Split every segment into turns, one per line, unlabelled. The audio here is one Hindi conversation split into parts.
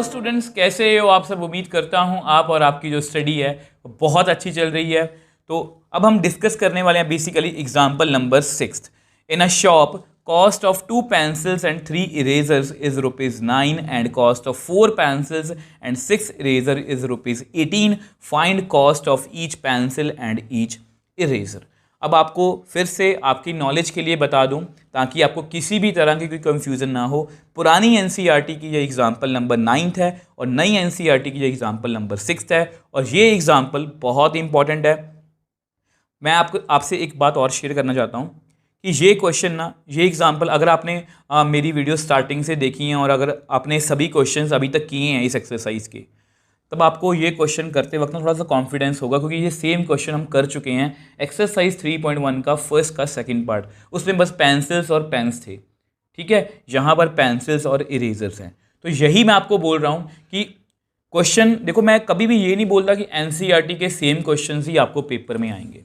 हेलो स्टूडेंट्स, कैसे हो आप सब। उम्मीद करता हूं आप और आपकी जो स्टडी है वो बहुत अच्छी चल रही है। तो अब हम डिस्कस करने वाले हैं basically example number 6। In a shop cost of 2 pencils and 3 erasers is ₹9 and cost of 4 pencils and 6 eraser is ₹18. Find cost of each pencil and each eraser। अब आपको फिर से आपकी नॉलेज के लिए बता दूं ताकि आपको किसी भी तरह की कोई कंफ्यूजन ना हो। पुरानी एनसीईआरटी की ये एग्जांपल नंबर 9 है और नई एनसीईआरटी की ये एग्जांपल नंबर 6 है और ये एग्जांपल बहुत इंपॉर्टेंट है। मैं आपसे एक बात और शेयर करना चाहता हूँ कि ये क्वेश्चन ना, ये एग्जांपल अगर आपने मेरी वीडियो स्टार्टिंग से देखी हैं और अगर आपने सभी क्वेश्चंस अभी तक किए हैं इस एक्सरसाइज के, तब आपको ये क्वेश्चन करते वक्त ना थोड़ा सा कॉन्फिडेंस होगा, क्योंकि ये सेम क्वेश्चन हम कर चुके हैं एक्सरसाइज 3.1 का फर्स्ट का सेकंड पार्ट। उसमें बस पेंसिल्स और पेन्स थे, ठीक है। यहाँ पर पेंसिल्स और इरेजर्स हैं। तो यही मैं आपको बोल रहा हूँ कि क्वेश्चन देखो, मैं कभी भी ये नहीं बोलता कि एनसीईआरटी के सेम क्वेश्चन ही आपको पेपर में आएंगे,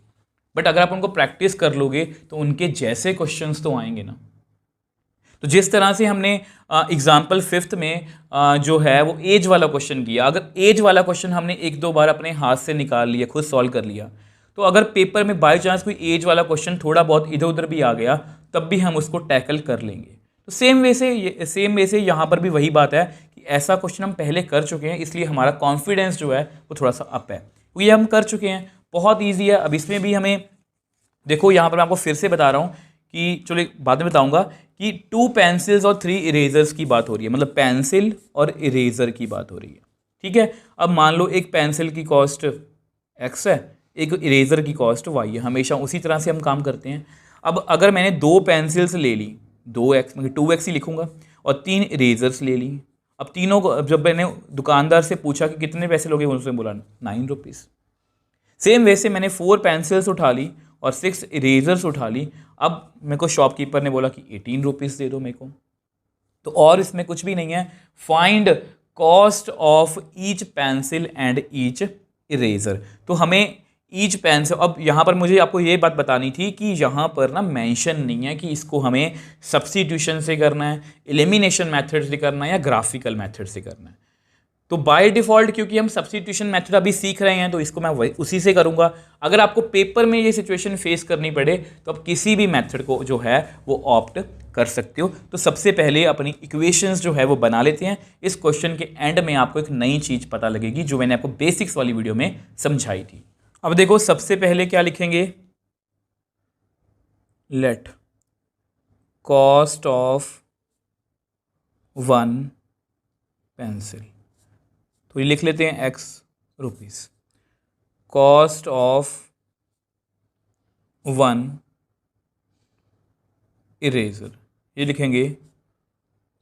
बट अगर आप उनको प्रैक्टिस कर लोगे तो उनके जैसे क्वेश्चंस तो आएंगे ना। तो जिस तरह से हमने एग्जाम्पल 5th में जो है वो एज वाला क्वेश्चन किया, अगर एज वाला क्वेश्चन हमने एक दो बार अपने हाथ से निकाल लिया, खुद सॉल्व कर लिया, तो अगर पेपर में बाय चांस कोई एज वाला क्वेश्चन थोड़ा बहुत इधर उधर भी आ गया, तब भी हम उसको टैकल कर लेंगे। तो सेम वे से यहाँ पर भी वही बात है कि ऐसा क्वेश्चन हम पहले कर चुके हैं, इसलिए हमारा कॉन्फिडेंस जो है वो थोड़ा सा अप है। तो ये हम कर चुके हैं, बहुत ईजी है। अब इसमें भी हमें देखो, यहाँ पर मैं आपको फिर से बता रहा हूँ कि चलो बाद में बताऊंगा कि 2 पेंसिल्स और 3 इरेजर्स की बात हो रही है, मतलब पेंसिल और इरेजर की बात हो रही है, ठीक है। अब मान लो एक पेंसिल की कॉस्ट x है, एक इरेजर की कॉस्ट y है। हमेशा उसी तरह से हम काम करते हैं। अब अगर मैंने 2 पेंसिल्स ले ली, 2x मतलब 2x ही लिखूंगा, और 3 इरेजर्स ले ली। अब तीनों को जब मैंने दुकानदार से पूछा कि कितने पैसे लोगे, उसने बोला ₹9। सेम वैसे मैंने 4 पेंसिल्स उठा ली और 6 इरेजर्स उठा ली। अब मेरे को शॉपकीपर ने बोला कि ₹18 दे दो मेरे को। तो और इसमें कुछ भी नहीं है। Find cost of each pencil and each eraser. तो हमें ईच पेंसिल, अब यहाँ पर मुझे आपको ये बात बतानी थी कि यहाँ पर ना मेंशन नहीं है कि इसको हमें सब्स्टिट्यूशन से करना है, एलिमिनेशन मेथड से करना है या ग्राफिकल मेथड से करना है। तो बाय डिफ़ॉल्ट क्योंकि हम सब्स्टिट्यूशन मेथड अभी सीख रहे हैं, तो इसको मैं उसी से करूंगा। अगर आपको पेपर में ये सिचुएशन फेस करनी पड़े तो आप किसी भी मेथड को जो है वो ऑप्ट कर सकते हो। तो सबसे पहले अपनी इक्वेशंस जो है वो बना लेते हैं। इस क्वेश्चन के एंड में आपको एक नई चीज़ पता लगेगी जो मैंने आपको बेसिक्स वाली वीडियो में समझाई थी। अब देखो, सबसे पहले क्या लिखेंगे, लेट कॉस्ट ऑफ 1 पेंसिल, तो ये लिख लेते हैं ₹X। कॉस्ट ऑफ 1 इरेजर, ये लिखेंगे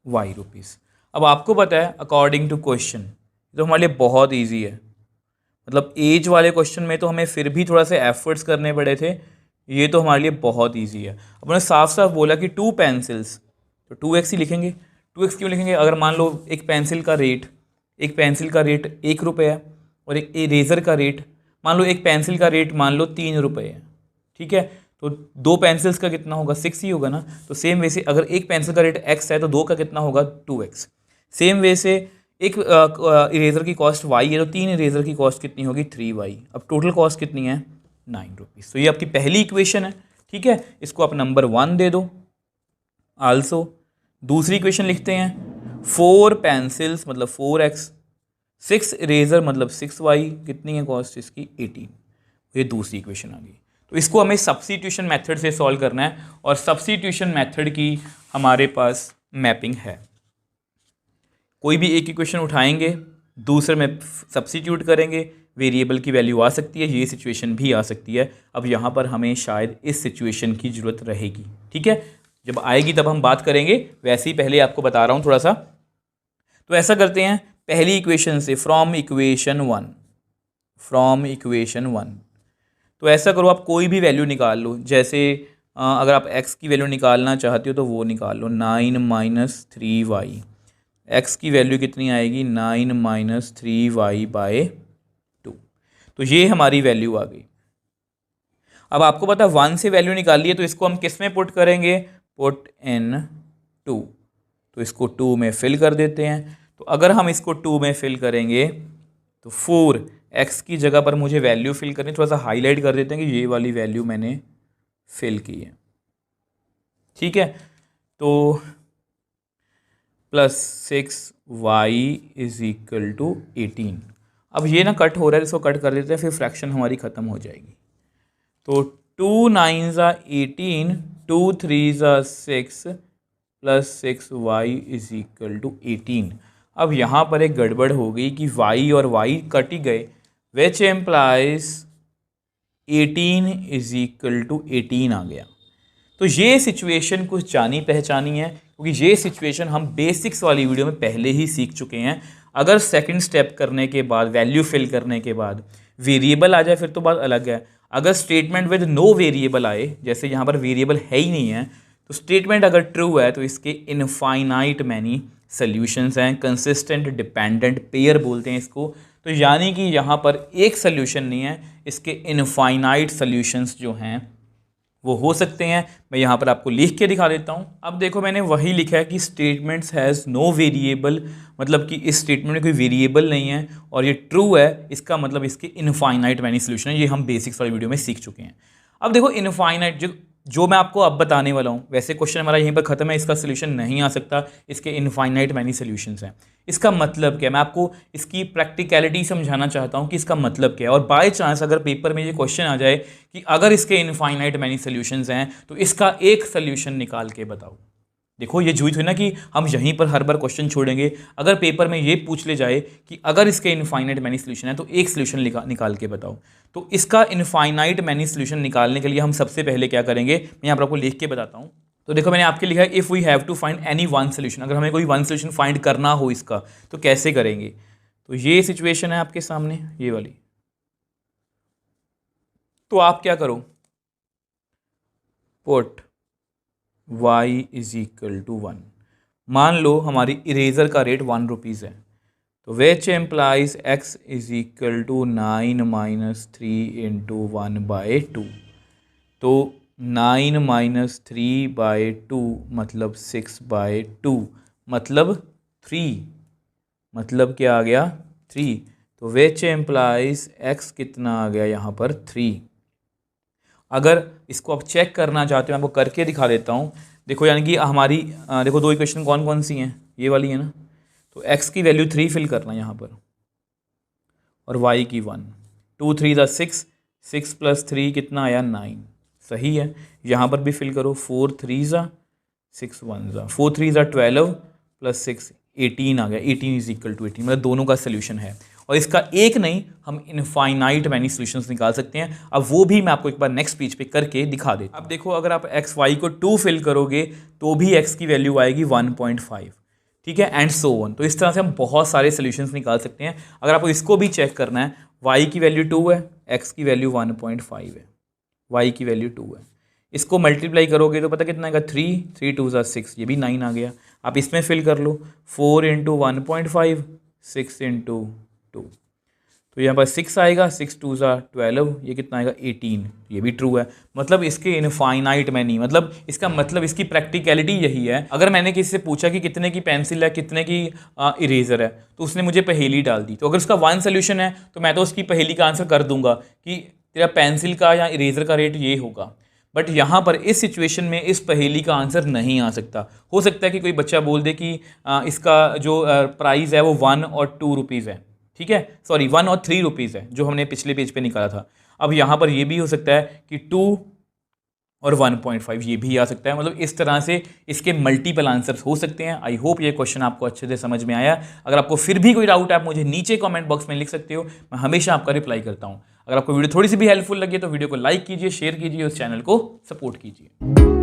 ₹Y। अब आपको पता है अकॉर्डिंग टू क्वेश्चन तो हमारे लिए बहुत इजी है। मतलब एज वाले क्वेश्चन में तो हमें फिर भी थोड़ा सा एफर्ट्स करने पड़े थे, ये तो हमारे लिए बहुत इजी है। अब उन्होंने साफ साफ बोला कि 2 पेंसिल्स, तो 2x ही लिखेंगे। 2x क्यों लिखेंगे, अगर मान लो एक पेंसिल का रेट ₹1 है और एक इरेजर का रेट, मान लो एक पेंसिल का रेट मान लो ₹3 है, ठीक है। तो 2 पेंसिल्स का कितना होगा, 6 ही होगा ना। तो सेम वैसे अगर एक पेंसिल का रेट x है तो 2 का कितना होगा, 2x। सेम वैसे एक इरेजर की कॉस्ट y है तो 3 इरेजर की कॉस्ट कितनी होगी, 3y। अब टोटल कॉस्ट कितनी है, ₹9। तो ये आपकी पहली इक्वेशन है, ठीक है। इसको आप नंबर 1 दे दो। आल्सो दूसरी इक्वेशन लिखते हैं, 4 पेंसिल्स मतलब 4x, 6 इरेजर मतलब 6y, कितनी है कॉस्ट इसकी, 18। ये दूसरी इक्वेशन आ गई। तो इसको हमें सब्स्टिट्यूशन मेथड से सॉल्व करना है और सब्स्टिट्यूशन मेथड की हमारे पास मैपिंग है। कोई भी एक इक्वेशन उठाएंगे, दूसरे में सब्स्टिट्यूट करेंगे, वेरिएबल की वैल्यू आ सकती है, ये सिचुएशन भी आ सकती है। अब यहाँ पर हमें शायद इस सिचुएशन की ज़रूरत रहेगी, ठीक है। जब आएगी तब हम बात करेंगे, वैसे ही पहले आपको बता रहा हूँ थोड़ा सा। तो ऐसा करते हैं, पहली इक्वेशन से फ्रॉम इक्वेशन 1, तो ऐसा करो आप कोई भी वैल्यू निकाल लो। जैसे अगर आप x की वैल्यू निकालना चाहते हो तो वो निकाल लो, 9 - 3y। x की वैल्यू कितनी आएगी, 9 - 3y/2। तो ये हमारी वैल्यू आ गई। अब आपको पता 1 से वैल्यू निकाली है तो इसको हम किस में पुट करेंगे, पुट इन 2। तो इसको 2 में फिल कर देते हैं। तो तो अगर हम इसको 2 में फिल करेंगे तो 4x की जगह पर मुझे वैल्यू फिल करनी, थोड़ा सा हाईलाइट कर देते हैं कि ये वाली वैल्यू मैंने फिल की है, ठीक है। तो +6y इज इक्वल टू 18। अब ये ना कट हो रहा है, इसको कट कर देते हैं, फिर फ्रैक्शन हमारी ख़त्म हो जाएगी। तो 2 9s are 18, 2 3s are 6 plus 6y is equal to 18। अब यहाँ पर एक गड़बड़ हो गई कि y और y कट ही गए, which implies 18 is equal to 18 आ गया। तो ये सिचुएशन कुछ जानी पहचानी है, क्योंकि ये सिचुएशन हम बेसिक्स वाली वीडियो में पहले ही सीख चुके हैं। अगर सेकंड स्टेप करने के बाद, वैल्यू फिल करने के बाद वेरिएबल आ जाए फिर तो बात अलग है। अगर स्टेटमेंट विद नो वेरिएबल आए, जैसे यहाँ पर वेरिएबल है ही नहीं है, तो स्टेटमेंट अगर ट्रू है तो इसके इनफाइनाइट मैनी सॉल्यूशंस हैं। कंसिस्टेंट डिपेंडेंट पेयर बोलते हैं इसको। तो यानी कि यहाँ पर एक सॉल्यूशन नहीं है, इसके इनफाइनाइट सॉल्यूशंस जो हैं वो हो सकते हैं। मैं यहाँ पर आपको लिख के दिखा देता हूँ। अब देखो मैंने वही लिखा है कि स्टेटमेंट्स हैज़ नो वेरिएबल, मतलब कि इस स्टेटमेंट में कोई वेरिएबल नहीं है और ये ट्रू है, इसका मतलब इसके इनफाइनाइट मैनी सॉल्यूशन है। ये हम बेसिक्स वाली वीडियो में सीख चुके हैं। अब देखो इनफाइनाइट जो मैं आपको अब बताने वाला हूँ, वैसे क्वेश्चन हमारा यहीं पर ख़त्म है, इसका सोल्यूशन नहीं आ सकता, इसके इनफाइनाइट मैनी सॉल्यूशंस हैं। इसका मतलब क्या है, मैं आपको इसकी प्रैक्टिकलिटी समझाना चाहता हूँ कि इसका मतलब क्या है। और बाय चांस अगर पेपर में ये क्वेश्चन आ जाए कि अगर इसके इनफाइनाइट मैनी सॉल्यूशंस हैं तो इसका एक सोल्यूशन निकाल के बताओ। देखो ये झूठ हुई ना कि हम यहीं पर हर बार क्वेश्चन छोड़ेंगे। अगर पेपर में ये पूछ ले जाए कि अगर इसके इनफाइनाइट मैनी सॉल्यूशन है तो एक सॉल्यूशन निकाल के बताओ, तो इसका इनफाइनाइट मैनी सॉल्यूशन निकालने के लिए हम सबसे पहले क्या करेंगे, मैं यहाँ पर आपको लिख के बताता हूँ। तो देखो मैंने आपके लिखा है if we have to find any one solution, अगर हमें कोई वन सॉल्यूशन फाइंड करना हो इसका तो कैसे करेंगे। तो ये सिचुएशन है आपके सामने, ये वाली। तो आप क्या करो, put y is equal to 1। मान लो हमारी इरेजर का रेट 1 रुपीज़ है, तो which implies x is equal to 9 minus 3 into 1/2। तो 9 माइनस 3/2 मतलब 6/2 मतलब 3, मतलब क्या आ गया 3। तो विच एम्प्लाइज x कितना आ गया यहाँ पर 3। अगर इसको आप चेक करना चाहते हो, मैं आपको करके दिखा देता हूँ। देखो यानी कि हमारी देखो दो इक्वेशन कौन कौन सी हैं, ये वाली है ना। तो x की वैल्यू 3 फिल करना यहाँ पर और y की 1। 2 3 ज़ा 6, 6 प्लस 3 कितना आया 9, सही है। यहाँ पर भी फिल करो 4 3 ज़ा 6 1 ज़ा 4 3 ज़ा 12 प्लस 6 18 आ गया। 18 इज इक्वल टू 18, मतलब दोनों का सोल्यूशन है। और इसका एक नहीं, हम इनफाइनाइट मैनी सॉल्यूशंस निकाल सकते हैं। अब वो भी मैं आपको एक बार नेक्स्ट पेज पे करके दिखा देता हूं। अब देखो अगर आप एक्स वाई को 2 फिल करोगे तो भी एक्स की वैल्यू आएगी 1.5, ठीक है, एंड सो ऑन। तो इस तरह से हम बहुत सारे सॉल्यूशंस निकाल सकते हैं। अगर आपको इसको भी चेक करना है, वाई की वैल्यू 2 है, एक्स की वैल्यू 1.5 है, वाई की वैल्यू 2 है। इसको मल्टीप्लाई करोगे तो पता कितना आएगा 3 3 2 ज़ा 6, ये भी 9 आ गया। आप इसमें फिल कर लो 4 इंटू 1.5 6 इंटू 2, तो यहाँ पर 6 आएगा, 6 2 ज़ा 12, ये कितना आएगा 18, ये भी ट्रू है। मतलब इसके इनफाइनाइट मैनी, मतलब इसका मतलब इसकी प्रैक्टिकलिटी यही है। अगर मैंने किसी से पूछा कि कितने की पेंसिल है, कितने की इरेजर है, तो उसने मुझे पहेली डाल दी, तो अगर उसका वन सोल्यूशन है तो मैं तो उसकी पहेली का आंसर कर दूंगा कि तेरा पेंसिल का या इरेजर का रेट ये होगा। बट यहाँ पर इस सिचुएशन में इस पहेली का आंसर नहीं आ सकता। हो सकता है कि कोई बच्चा बोल दे कि इसका जो प्राइस है वो 1 और 2 रुपीज़ है, ठीक है, सॉरी 1 और 3 रुपीज़ है, जो हमने पिछले पेज पे निकाला था। अब यहाँ पर ये भी हो सकता है कि 2 और 1.5 ये भी आ सकता है। मतलब इस तरह से इसके मल्टीपल आंसर्स हो सकते हैं। आई होप ये क्वेश्चन आपको अच्छे से समझ में आया। अगर आपको फिर भी कोई डाउट है आप मुझे नीचे कमेंट बॉक्स में लिख सकते हो, मैं हमेशा आपका रिप्लाई करता हूँ। अगर आपको वीडियो थोड़ी सी भी हेल्पफुल लगी तो वीडियो को लाइक कीजिए, शेयर कीजिए, उस चैनल को सपोर्ट कीजिए।